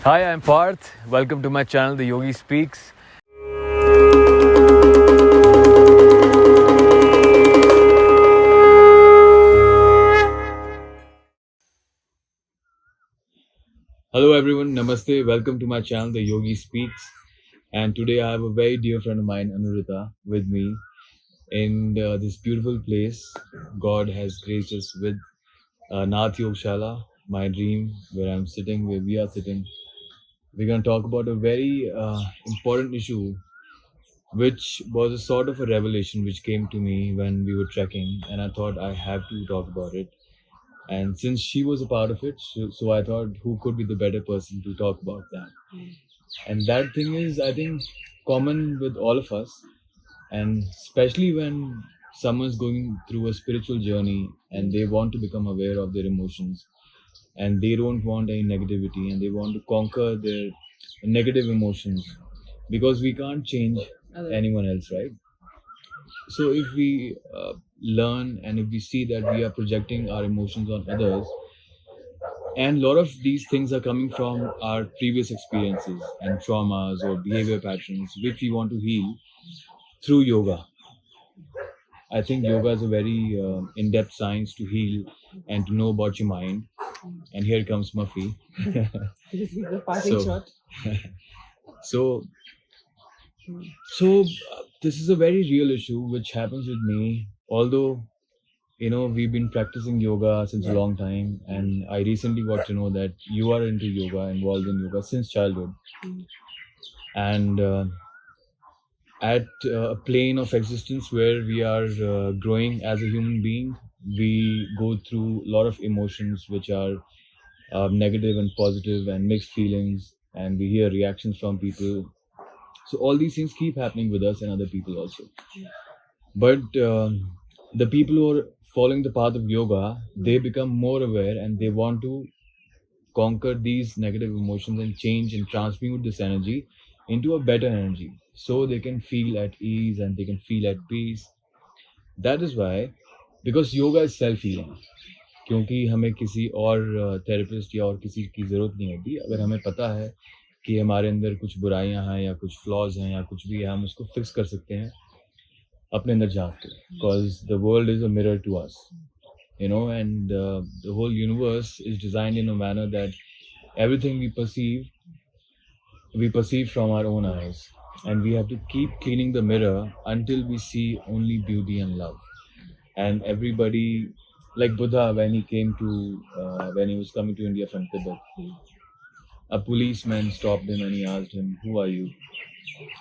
Hi, I'm Parth. Welcome to my channel, The Yogi Speaks. Hello everyone, Namaste. Welcome to my channel, The Yogi Speaks. And today I have a very dear friend of mine, Anurita, with me in this beautiful place. God has graced us with Nath Yogshala, my dream, where I'm sitting, where we are sitting. We're going to talk about a very important issue, which was a sort of a revelation which came to me when we were trekking, and I thought I have to talk about it. And since she was a part of it, so I thought who could be the better person to talk about that. And that thing is, I think, common with all of us, and especially when someone's going through a spiritual journey and they want to become aware of their emotions, and they don't want any negativity, and they want to conquer their negative emotions, because we can't change anyone else, right? So if we learn, and if we see that we are projecting our emotions on others, and a lot of these things are coming from our previous experiences and traumas or behavior patterns which we want to heal through yoga. I think yoga is a very in-depth science to heal and to know about your mind. And here comes Muffy. This is the passing So, shot. so this is a very real issue which happens with me. Although we've been practicing yoga since a long time, and I recently got to know that you are into yoga, involved in yoga since childhood. And at a plane of existence where we are growing as a human being, we go through a lot of emotions which are negative and positive and mixed feelings, and we hear reactions from people. So all these things keep happening with us and other people also. But the people who are following the path of yoga, they become more aware, and they want to conquer these negative emotions and change and transmute this energy into a better energy, so they can feel at ease and they can feel at peace. That is why, because yoga is self healing, क्योंकि हमें किसी और therapist या और किसी की ज़रूरत नहीं होती। अगर हमें पता है कि हमारे अंदर कुछ बुराइयां हैं या कुछ फ्लॉज हैं या कुछ भी है, हम उसको फिक्स कर सकते हैं अपने अंदर झांक के, because the world is a mirror to us, and the whole universe is designed in a manner that everything we perceive from our own eyes, and we have to keep cleaning the mirror until we see only beauty and love. And everybody, like Buddha, when he came to when he was coming to India from Tibet, a policeman stopped him and he asked him, who are you?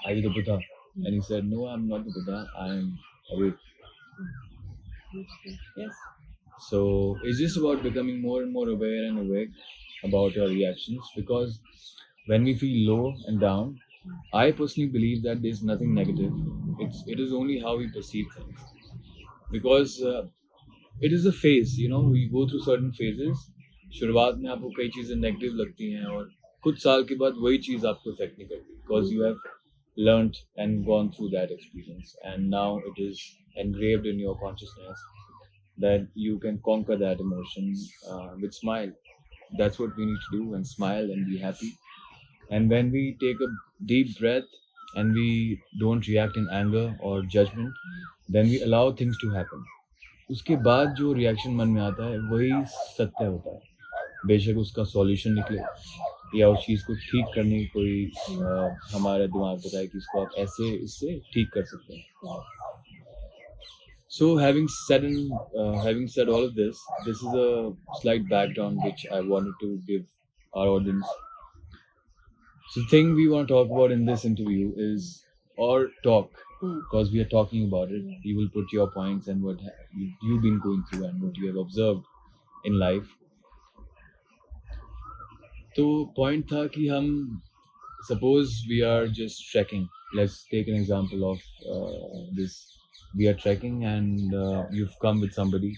Are you the Buddha? And he said, no, I'm not the Buddha, I'm awake. Yes. So it's just about becoming more and more aware and awake about our reactions, because when we feel low and down, I personally believe that there's nothing negative. It is only how we perceive things, because it is a phase. We go through certain phases. शुरुआत में आपको कई चीज़ें negative लगती हैं, और कुछ साल के बाद वही चीज़ आपको इफेक्ट नहीं करती, because you have learned and gone through that experience, and now it is engraved in your consciousness that you can conquer that emotion with smile. That's what we need to do, and smile and be happy. And when we take a deep breath and we don't react in anger or judgment, then we allow things to happen. उसके बाद जो reaction मन में आता है वही सत्य होता है, बेशक उसका सॉल्यूशन निकले या उस चीज़ को ठीक करने की कोई हमारा दिमाग बताए कि इसको आप ऐसे इससे ठीक कर सकते हैं. So having said all of this, this is a slight background which I wanted to give our audience. So the thing we want to talk about in this interview is, or talk, because we are talking about it. You will put your points and what you've been going through and what you have observed in life. तो point था कि हम, suppose we are just trekking. Let's take an example of this. We are trekking and you've come with somebody,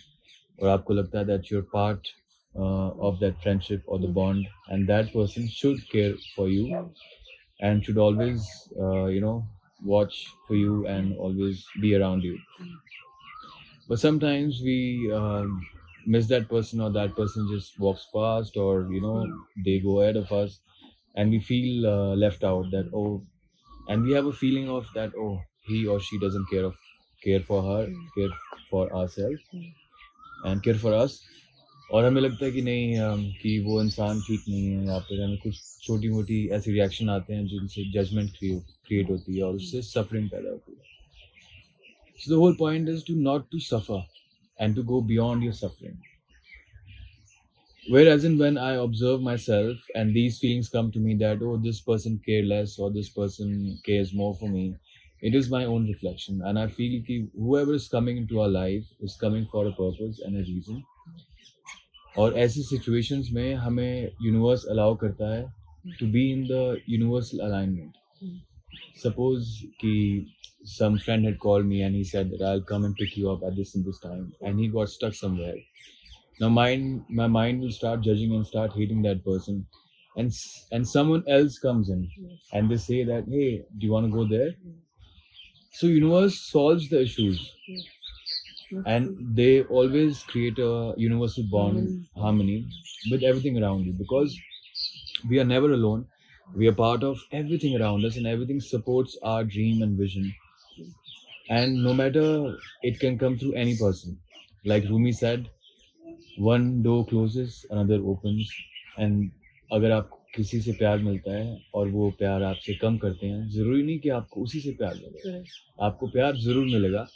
और आपको लगता है that you're part of that friendship or the bond, and that person should care for you and should always watch for you and always be around you. But sometimes we miss that person, or that person just walks fast, or they go ahead of us, and we feel left out. That oh, and we have a feeling of that oh, he or she doesn't care for her, care for ourselves, and care for us. और हमें लगता है कि नहीं कि वो इंसान ठीक नहीं है, या फिर हमें कुछ छोटी मोटी ऐसे रिएक्शन आते हैं जिनसे जजमेंट क्रिएट होती है और उससे सफरिंग पैदा होती है. So the whole point is to not to suffer and to go beyond your suffering. Whereas in when I observe myself and these feelings come to me that oh, this person care less or this person cares more for me, it is my own reflection, and I feel that whoever is coming into our life is coming for a purpose and a reason. और ऐसी situations में हमें universe allow करता है to be in the universal alignment. Suppose कि some friend had called me and he said that I'll come and pick you up at this and this time, and he got stuck somewhere. Now my mind will start judging and start hating that person, and someone else comes in and they say that hey, do you want to go there? So universe solves the issues, and they always create a universal bond harmony with everything around you, because we are never alone. We are part of everything around us, and everything supports our dream and vision. And no matter, it can come through any person. Like Rumi said, one door closes, another opens. And अगर आपको किसी से प्यार मिलता है और वो प्यार आपसे कम करते हैं, ज़रूरी नहीं कि आपको उसी से प्यार मिले. आपको प्यार ज़रूर मिलेगा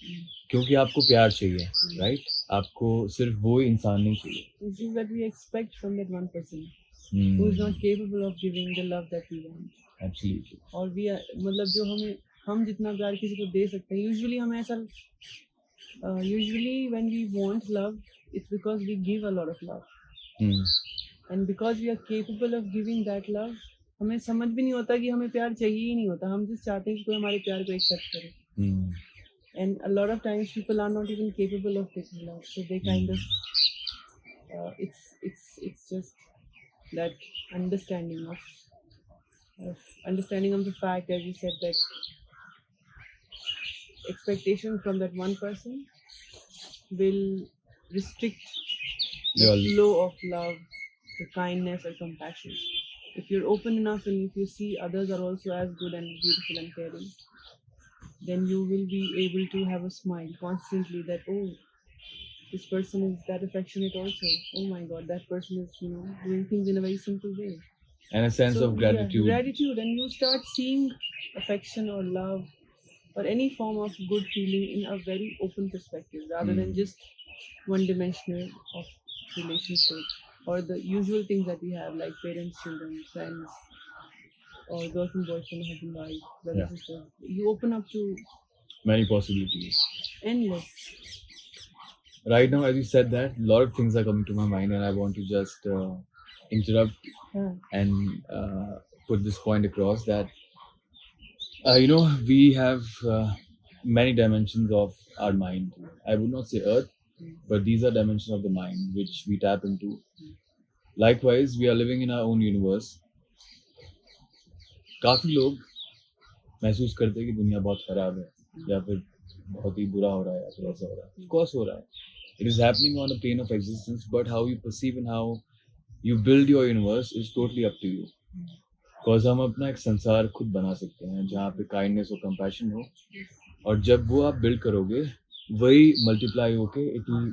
क्योंकि आपको प्यार चाहिए, राइट? आपको सिर्फ वो इंसान नहीं चाहिए. This is what we expect from that one person who is not capable of giving the love that we want. Absolutely. और we are, मतलब जो हम जितना प्यार किसी को दे सकते हैं, usually हमें ऐसा usually when we want love, it's because we give a lot of love. And because we are capable of giving that love, हमें समझ भी नहीं होता कि हमें प्यार चाहिए ही नहीं होता. हम just चाहते हैं कि कोई हमारे प्यार को एक्सेप्ट करे. And a lot of times people are not even capable of taking love, so they kind of it's just that understanding of the fact, as you said, that expectation from that one person will restrict the flow of love, the kindness or compassion. If you're open enough and if you see others are also as good and beautiful and caring, then you will be able to have a smile constantly that oh, this person is that affectionate also. Oh my god, that person is doing things in a very simple way. And a sense of gratitude. Yeah, gratitude, and you start seeing affection or love or any form of good feeling in a very open perspective rather than just one dimensional of relationship or the usual things that we have like parents, children, friends, or girlfriend, boyfriend, husband, wife, brother, sister. You open up to many possibilities. Endless. Right now, as you said that, a lot of things are coming to my mind, and I want to just interrupt and put this point across that we have many dimensions of our mind. I would not say earth, but these are dimensions of the mind which we tap into. Likewise, we are living in our own universe. काफी लोग महसूस करते हैं कि दुनिया बहुत खराब है या फिर बहुत ही बुरा हो रहा है या फिर ऐसा हो रहा है. Of course हो रहा है. It is happening on a plane of existence, but how you perceive and how you build your universe is totally up to you. Because हम अपना एक संसार खुद बना सकते हैं जहाँ पे काइंडनेस और कंपैशन हो, और जब वो आप बिल्ड करोगे वही मल्टीप्लाई होके it will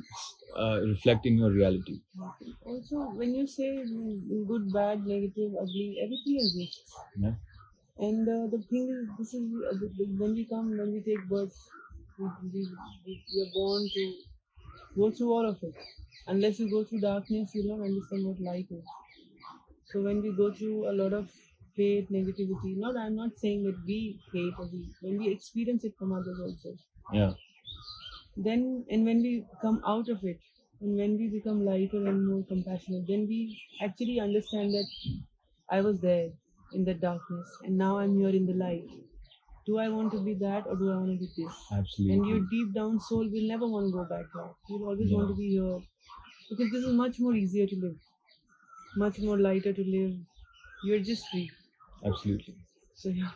reflect in your reality. Also, when you say good, bad, negative, ugly, everything exists. Yeah. And the thing is, this is when we take birth, we are born to go through all of it. Unless you go through darkness, you'll not understand what light is. So when we go through a lot of hate, negativity, I'm not saying that we hate, or when we experience it from others also. Yeah. Then, and when we come out of it, and when we become lighter and more compassionate, then we actually understand that I was there in the darkness and now I'm here in the light. Do I want to be that, or do I want to be this? Absolutely. And your deep down soul will never want to go back there. You'll always want to be here because this is much more easier to live, much more lighter to live. You're just free. Absolutely. So yeah,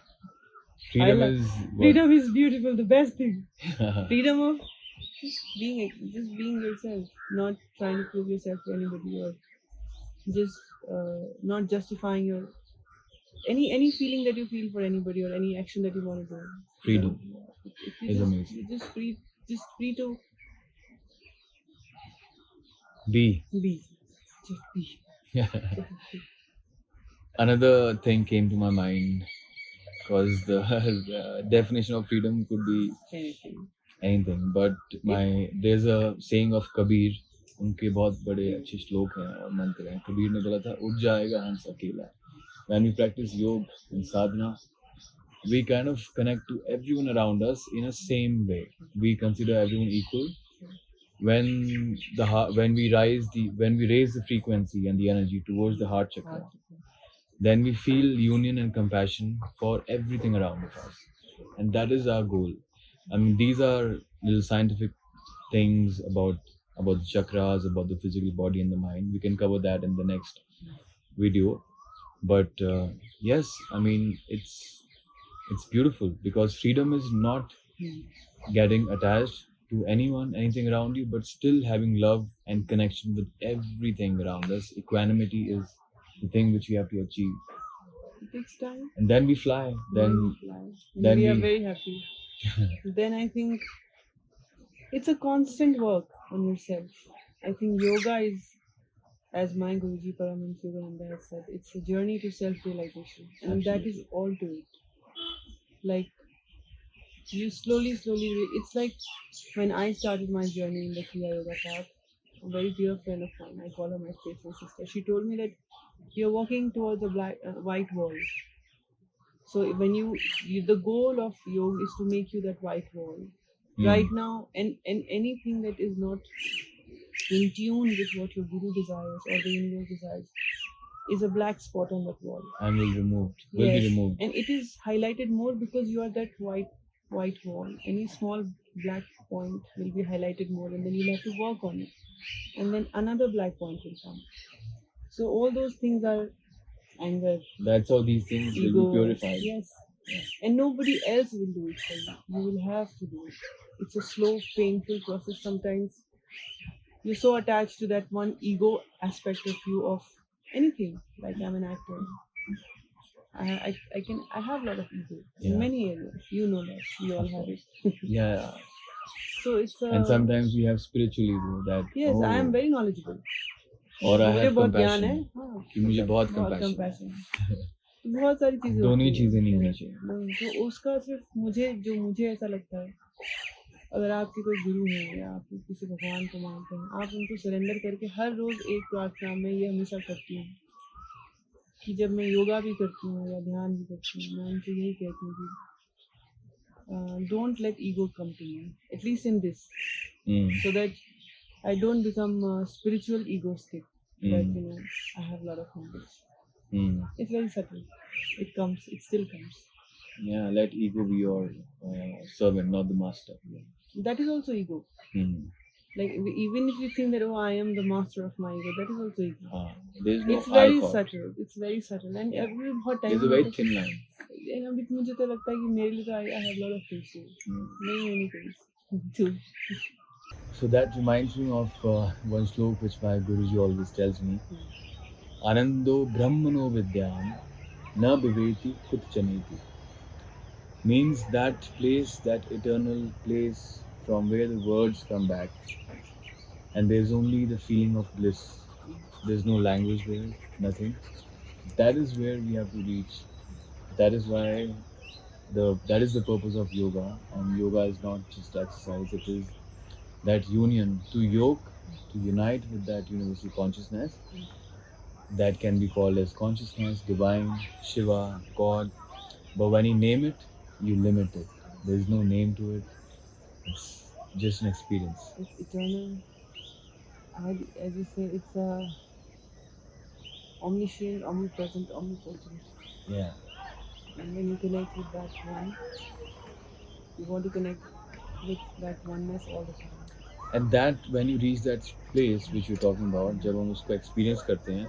freedom is beautiful, the best thing. Freedom of just being yourself, not trying to prove yourself to anybody, or just not justifying your any feeling that you feel for anybody or any action that you want to do. Freedom If you is just amazing. you just free to B. be, just be. Just be. Another thing came to my mind because the definition of freedom could be Anything. anything. But my there's a saying of Kabir. उनके बहुत बड़े अच्छे श्लोक हैं और मंत्र हैं. कबीर ने बोला था उठ जाएगा हंस अकेला. When we practice yoga and sadhana, we kind of connect to everyone around us in a same way. We consider everyone equal. When when we raise the frequency and the energy towards the heart chakra, then we feel union and compassion for everything around us, and that is our goal. I mean, these are little scientific things about the chakras, about the physical body and the mind. We can cover that in the next video. But yes, I mean, it's beautiful because freedom is not getting attached to anyone, anything around you, but still having love and connection with everything around us. Equanimity is the thing which we have to achieve. It takes time. And then we fly. Then we fly. And we are very happy. Then I think it's a constant work on yourself. I think yoga is, as my Guruji Paramahansa Yogananda has said, it's a journey to self-realization, and that is all to it. Like you slowly, it's like when I started my journey in the Kriya Yoga path. A very dear friend of mine, I call her my spiritual sister. She told me that you're walking towards a white wall. So when the goal of yoga is to make you that white wall. Right now, and anything that is not in tune with what your guru desires or the universe desires is a black spot on that wall. And will be removed. And it is highlighted more because you are that white wall. Any small black point will be highlighted more, and then you'll have to work on it. And then another black point will come. So all those things are anger. That's how these things ego, will be purified. Yes. And nobody else will do it for you. You will have to do it. It's a slow, painful process. Sometimes you're so attached to that one ego aspect of you of anything. Like I'm an actor. I have a lot of ego in many areas. You know that. We all have it. Yeah. So it's and sometimes we have spiritual ego that yes, I am very knowledgeable. और I मुझे have बहुत ज्ञान compassion है हाँ, कि मुझे बहुत बहुत compassion compassion है। बहुत सारी चीजें दोनों ही होती हैं। चीजें नहीं होनी चाहिए। तो उसका सिर्फ मुझे ऐसा लगता है अगर आपके कोई गुरु है या आप किसी भगवान को मानते हैं आप उनको सरेंडर करके हर रोज एक प्रार्थना में ये हमेशा करती हूँ कि जब मैं योगा भी करती हूँ या ध्यान भी करती हूँ मैं उनसे यही कहती हूँ कि don't let ego come to me, at least in this, so that I don't become spiritual egoistic. That I have a lot of knowledge. It's very subtle. It comes. It still comes. Yeah, let ego be your servant, not the master. That is also ego. Like even if you think that I am the master of my ego, that is also ego. There's no it's very subtle. It's very subtle, and every time there's a very thin line. And अभी मुझे तो लगता है कि मेरे लिए तो I have a lot of things to do. Many things to. So that reminds me of one slok which my Guruji always tells me. Anando Brahmano Vidyam Na Biveti Kutchaneti. Means that place, that eternal place from where the words come back. And there's only the feeling of bliss. There's no language there, nothing. That is where we have to reach. That is why that is the purpose of yoga. And yoga is not just exercise, it is that union to unite with that universal consciousness that can be called as consciousness, divine, Shiva, God. But when you name it, you limit it. There's no name to it. It's just an experience. It's eternal. As you say, it's omniscient, omnipresent, omnipotent. Yeah. And when you connect with that one, you want to connect with that oneness all the time. And that when you reach that place which you're talking about, जब हम उसको experience करते हैं,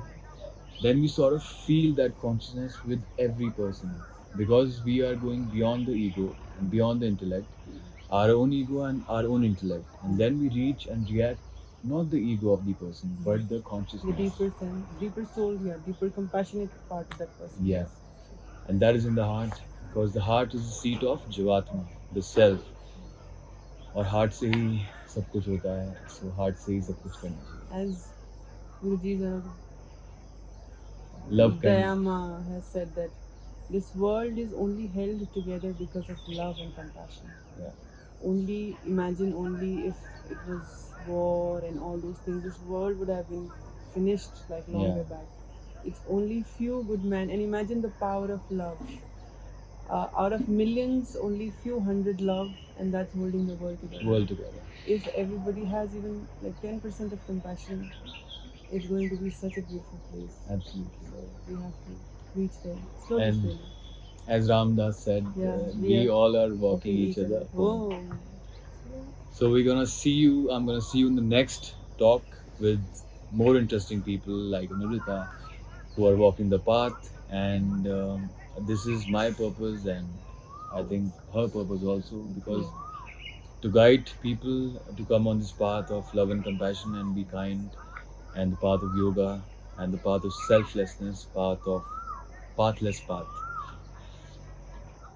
then we sort of feel that consciousness with every person because we are going beyond the ego and beyond the intellect, our own ego and our own intellect, and then we reach and react not the ego of the person but the consciousness, the deeper soul, deeper compassionate part of that person. Yeah. and that is in the heart, because the heart is the seat of Jivatma, the self. और heart से ही सब कुछ होता है, so heart से ही सब कुछ करना चाहिए. As Guruji Love can. Dayama has said that this world is only held together because of love and compassion. Yeah. Only imagine, only if it was war and all those things, this world would have been finished like long Yeah. way back. It's only few good men, and imagine the power of love. Out of millions, only few hundred love, and that's holding the world together. World together. If everybody has even like 10% of compassion, it's going to be such a beautiful place. Absolutely. So we have to reach there slowly, And slowly. as Ramdas said, Yeah, we all are walking each other home. So we're gonna see you. I'm gonna see you in the next talk with more interesting people like Nurita, who are walking the path. And this is my purpose, and I think her purpose also, because to guide people to come on this path of love and compassion and be kind, and the path of yoga, and the path of selflessness, path of pathless path.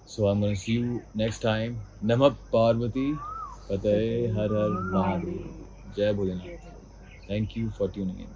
So I'm gonna see you next time. Namah Parvati, Patay Har Har Mahadev. Jai Bholenath. Thank you for tuning in.